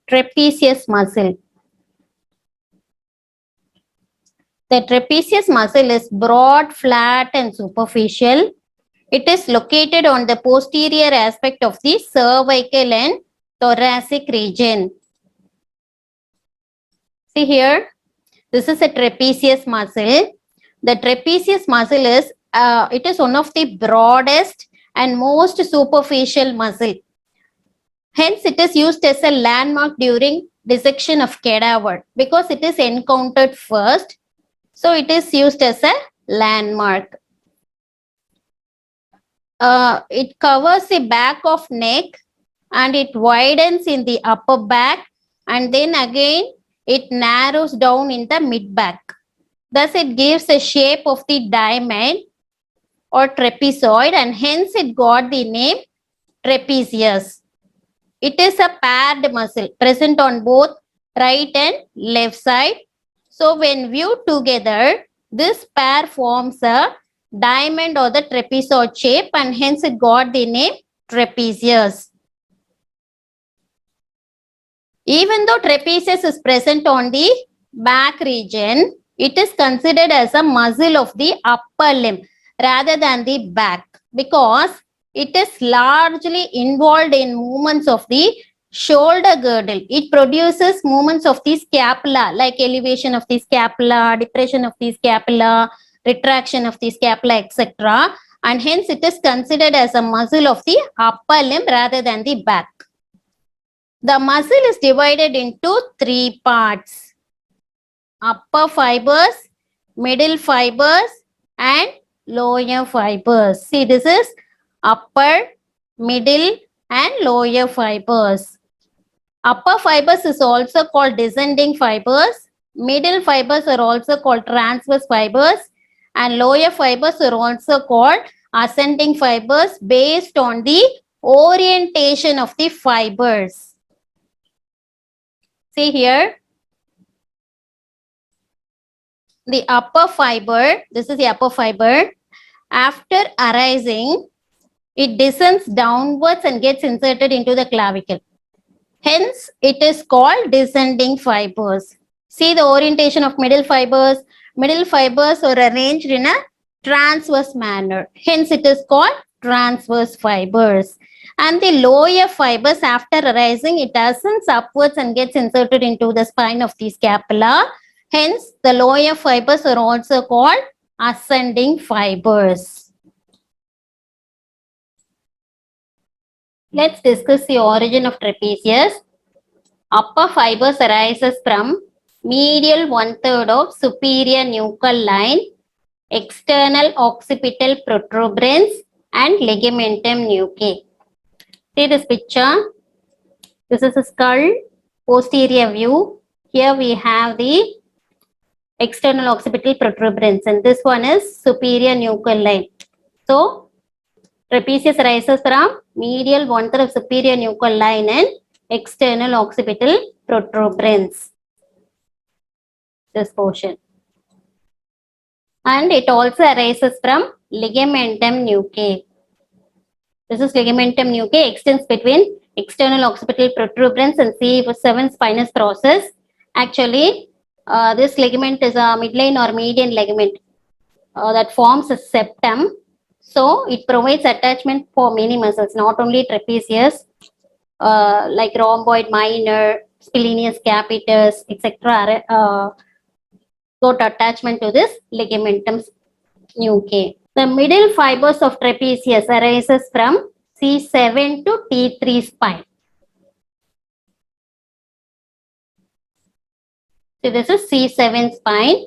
trapezius muscle. The trapezius muscle is broad, flat and superficial. It is located on the posterior aspect of the cervical and thoracic region. See here, this is a trapezius muscle. The trapezius muscle is, it is one of the broadest and most superficial muscle. Hence, it is used as a landmark during dissection of cadaver because it is encountered first. So, it is used as a landmark. It covers the back of neck and it widens in the upper back, and then again it narrows down in the mid back. Thus, it gives a shape of the diamond or trapezoid, and hence it got the name trapezius. It is a paired muscle present on both right and left side. So, when viewed together, this pair forms a diamond or the trapezoid shape, and hence it got the name trapezius. Even though trapezius is present on the back region, it is considered as a muscle of the upper limb rather than the back because it is largely involved in movements of the shoulder girdle. It produces movements of the scapula like elevation of the scapula, depression of the scapula, retraction of the scapula, etc. And hence it is considered as a muscle of the upper limb rather than the back. The muscle is divided into three parts: upper fibers, middle fibers and lower fibers. See, this is upper, middle and lower fibers. Upper fibers is also called descending fibers. Middle fibers are also called transverse fibers, and lower fibers are also called ascending fibers based on the orientation of the fibers. See here, the upper fiber, this is the upper fiber. After arising, it descends downwards and gets inserted into the clavicle. Hence, it is called descending fibers. See the orientation of middle fibers. Middle fibers are arranged in a transverse manner. Hence, it is called transverse fibers. And the lower fibers, after arising, it ascends upwards and gets inserted into the spine of the scapula. Hence, the lower fibers are also called ascending fibers. Let's discuss the origin of trapezius. Upper fibers arises from medial 1/3 of superior nuchal line, external occipital protuberance and ligamentum nuchae. See this picture. This is a skull, posterior view. Here we have the external occipital protuberance, and this one is superior nuchal line. So, trapezius arises from medial 1/3 of superior nuchal line and external occipital protuberance. This portion. And it also arises from ligamentum nuchae. This is ligamentum nuchae, extends between external occipital protuberance and C7 spinous process. Actually, this ligament is a midline or median ligament that forms a septum. So, it provides attachment for many muscles, not only trapezius, like rhomboid minor, splenius capitis, etc. Got attachment to this ligamentum nuchae. The middle fibers of trapezius arises from C7 to T3 spine. So this is C7 spine,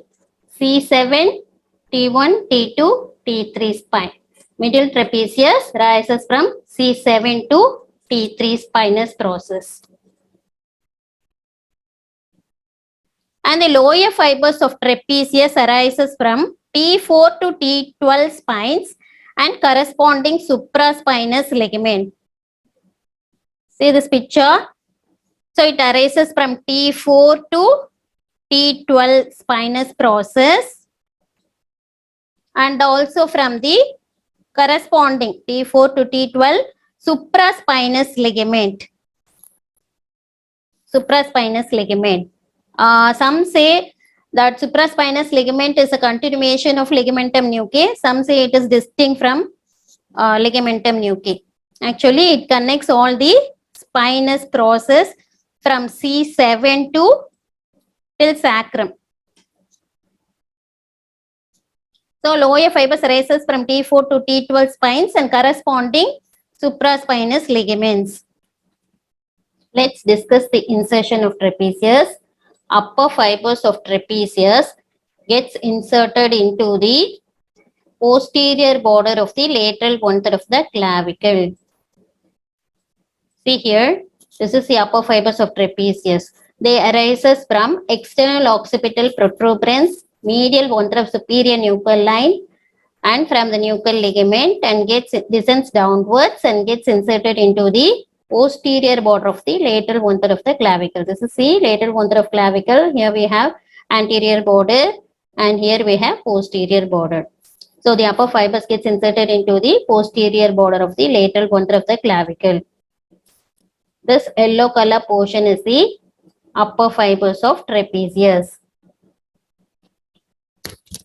C7, T1, T2, T3 spine. Middle trapezius rises from C7 to T3 spinous process. And the lower fibers of trapezius arises from T4 to T12 spines and corresponding supraspinous ligament. See this picture. So it arises from T4 to T12 spinous process and also from the corresponding T4 to T12 supraspinous ligament. supraspinous ligament. Some say that supraspinous ligament is a continuation of ligamentum nuchae. Some say it is distinct from ligamentum nuchae. Actually, it connects all the spinous process from C7 to till sacrum. So lower fibers rises from T4 to T12 spines and corresponding supraspinous ligaments. Let's discuss the insertion of trapezius. Upper fibers of trapezius gets inserted into the posterior border of the lateral one-third of the clavicle. See here, this is the upper fibers of trapezius. They arises from external occipital protuberance, medial one-third of superior nuchal line, and from the nuchal ligament, and descends downwards and gets inserted into the posterior border of the lateral one-third of the clavicle. This is the lateral one-third of clavicle. Here we have anterior border and here we have posterior border. So the upper fibers gets inserted into the posterior border of the lateral one-third of the clavicle. This yellow color portion is the upper fibers of trapezius.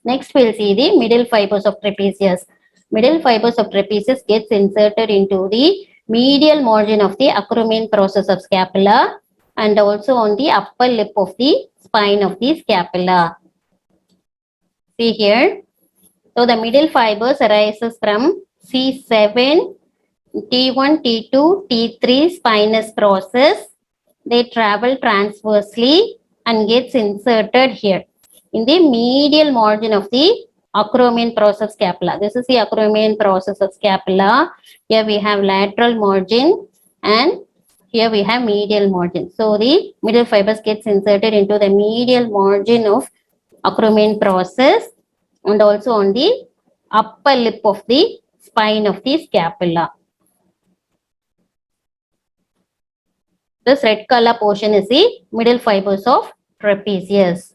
Next we'll see the middle fibers of trapezius. Middle fibers of trapezius gets inserted into the medial margin of the acromion process of scapula and also on the upper lip of the spine of the scapula. See here. So the middle fibers arises from C7, T1, T2, T3 spinous process. They travel transversely and gets inserted here in the medial margin of the acromion process scapula. This is the acromion process of scapula. Here we have lateral margin and here we have medial margin. So the middle fibers gets inserted into the medial margin of acromion process and also on the upper lip of the spine of the scapula. This red color portion is the middle fibers of trapezius.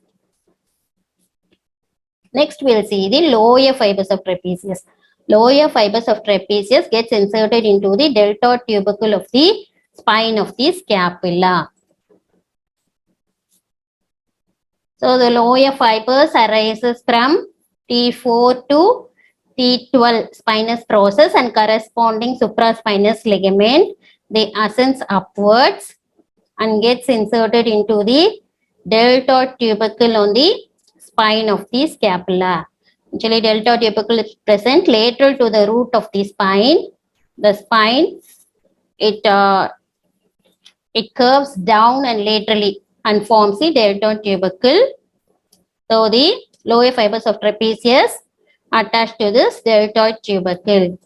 Next, we'll see the lower fibers of trapezius. Lower fibers of trapezius gets inserted into the deltoid tubercle of the spine of the scapula. So the lower fibers arises from T4 to T12 spinous process and corresponding supraspinous ligament. They ascends upwards and gets inserted into the deltoid tubercle on the spine of the scapula. Actually, deltoid tubercle is present lateral to the root of the spine. The spine, it curves down and laterally and forms the deltoid tubercle. So the lower fibers of trapezius attached to this deltoid tubercle.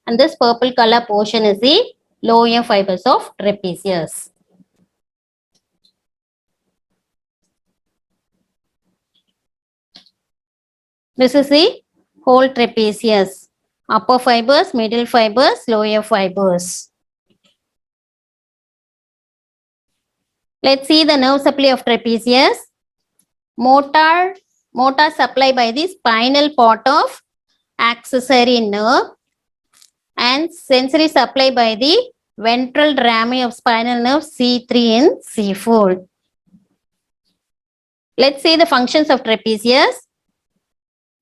And this purple color portion is the lower fibers of trapezius. This is the whole trapezius. Upper fibers, middle fibers, lower fibers. Let's see the nerve supply of trapezius. Motor supply by the spinal part of accessory nerve and sensory supply by the ventral rami of spinal nerve C3 and C4. Let's see the functions of trapezius.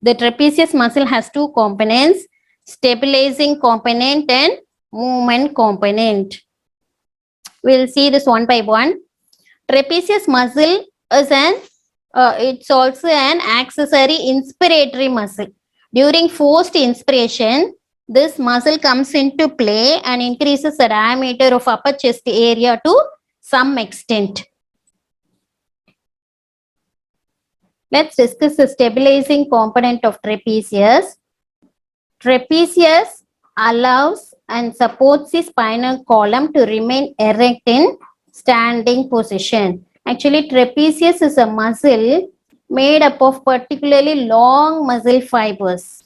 The trapezius muscle has two components, stabilizing component and movement component. We'll see this one by one. Trapezius muscle is it's also an accessory inspiratory muscle. During forced inspiration, this muscle comes into play and increases the diameter of upper chest area to some extent. Let's discuss the stabilizing component of trapezius. Trapezius allows and supports the spinal column to remain erect in standing position. Actually, trapezius is a muscle made up of particularly long muscle fibers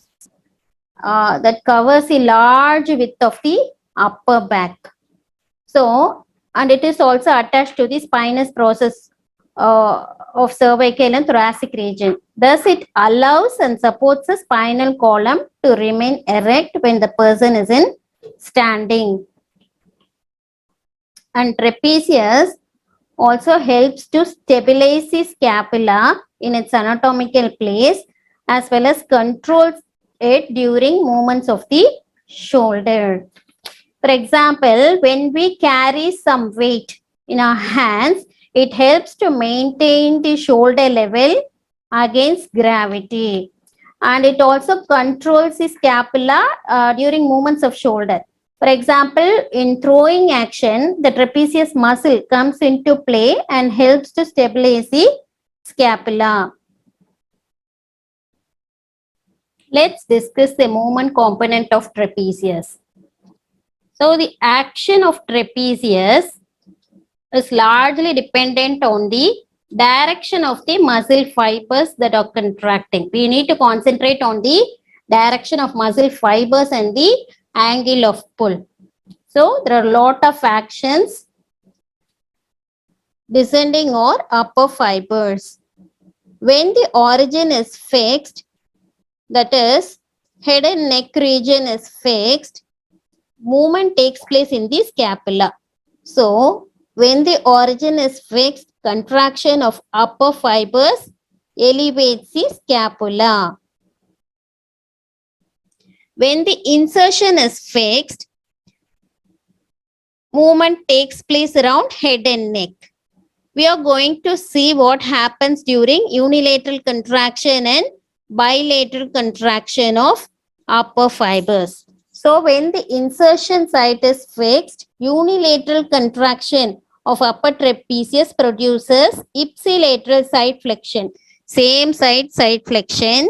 that covers the large width of the upper back. So, and it is also attached to the spinous process of cervical and thoracic region. Thus, it allows and supports the spinal column to remain erect when the person is in standing. And trapezius also helps to stabilize the scapula in its anatomical place as well as controls it during movements of the shoulder. For example, when we carry some weight in our hands, it helps to maintain the shoulder level against gravity. And it also controls the scapula during movements of shoulder. For example, in throwing action, the trapezius muscle comes into play and helps to stabilize the scapula. Let's discuss the movement component of trapezius. So the action of trapezius is largely dependent on the direction of the muscle fibers that are contracting. We need to concentrate on the direction of muscle fibers and the angle of pull. So there are a lot of actions descending or upper fibers. When the origin is fixed, that is head and neck region is fixed, movement takes place in the scapula. So when the origin is fixed, contraction of upper fibers elevates the scapula. When the insertion is fixed, movement takes place around head and neck. We are going to see what happens during unilateral contraction and bilateral contraction of upper fibers. So when the insertion site is fixed, unilateral contraction of upper trapezius produces ipsilateral side flexion, same side flexion,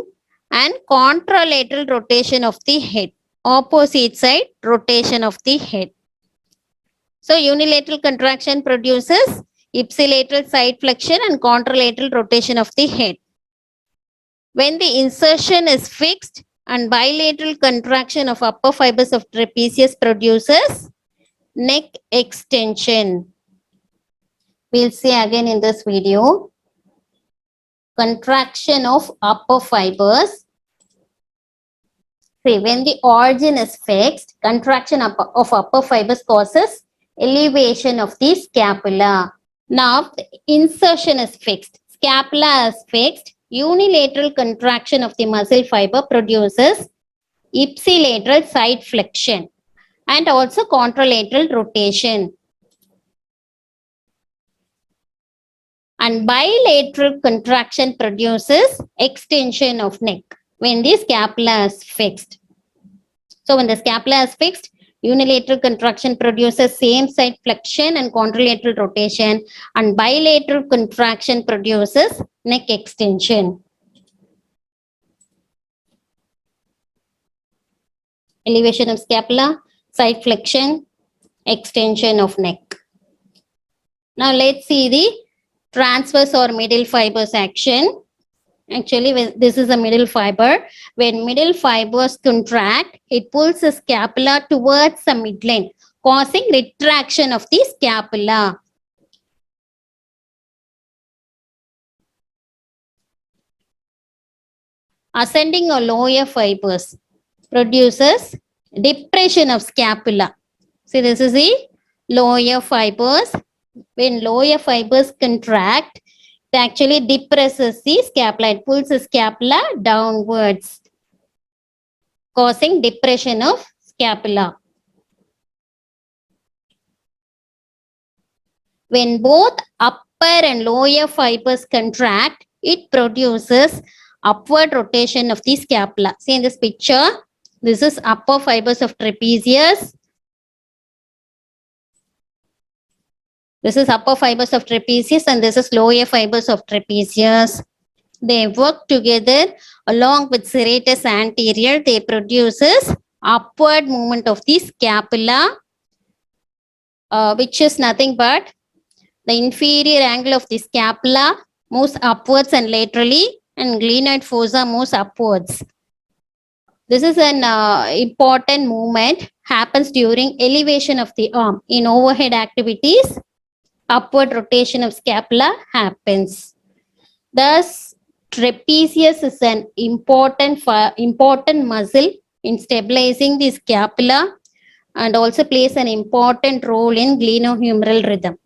and contralateral rotation of the head, opposite side rotation of the head. So unilateral contraction produces ipsilateral side flexion and contralateral rotation of the head. When the insertion is fixed and bilateral contraction of upper fibers of trapezius produces neck extension. We'll see again in this video. Contraction of upper fibers. See, when the origin is fixed, contraction of upper fibers causes elevation of the scapula. Now, the insertion is fixed. Scapula is fixed. Unilateral contraction of the muscle fiber produces ipsilateral side flexion and also contralateral rotation. And bilateral contraction produces extension of neck when the scapula is fixed. So when the scapula is fixed, unilateral contraction produces same side flexion and contralateral rotation, and bilateral contraction produces neck extension. Elevation of scapula, side flexion, extension of neck. Now let's see the transverse or middle fibers action. Actually, this is a middle fiber. When middle fibers contract, it pulls the scapula towards the midline, causing retraction of the scapula. Ascending or lower fibers produces depression of scapula. See, this is the lower fibers. When lower fibers contract, it actually depresses the scapula. It pulls the scapula downwards, causing depression of scapula. When both upper and lower fibers contract, it produces upward rotation of the scapula. See in this picture, this is upper fibers of trapezius. This is upper fibers of trapezius and this is lower fibers of trapezius. They work together along with serratus anterior. They produces upward movement of the scapula, which is nothing but the inferior angle of the scapula moves upwards and laterally, and glenoid fossa moves upwards. This is an important movement, happens during elevation of the arm. In overhead activities, upward rotation of scapula happens. Thus, trapezius is an important muscle in stabilizing the scapula and also plays an important role in glenohumeral rhythm.